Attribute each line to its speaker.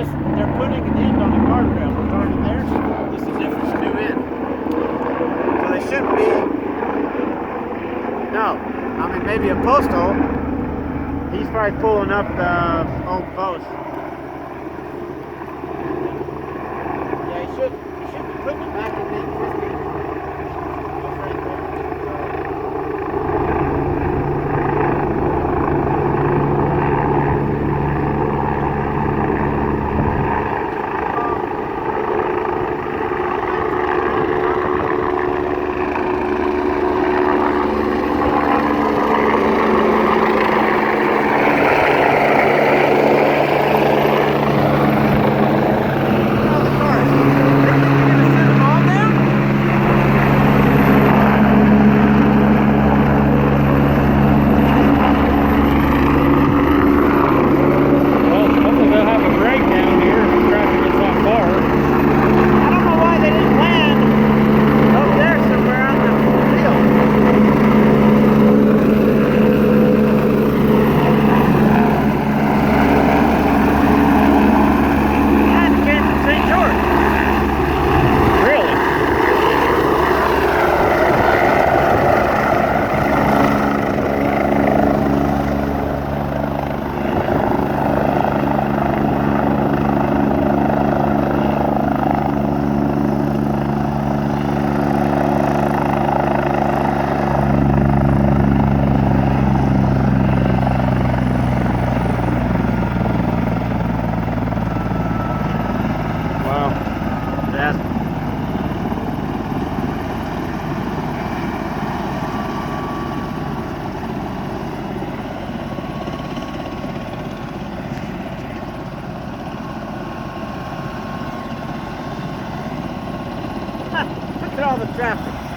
Speaker 1: they're putting an end on the guardrail. It's already there. This is just a new end. So they shouldn't be. No, I mean maybe a post hole. He's probably pulling up the old post. Yeah, he should be putting it back in the existing. It's right there. Look at all the traffic.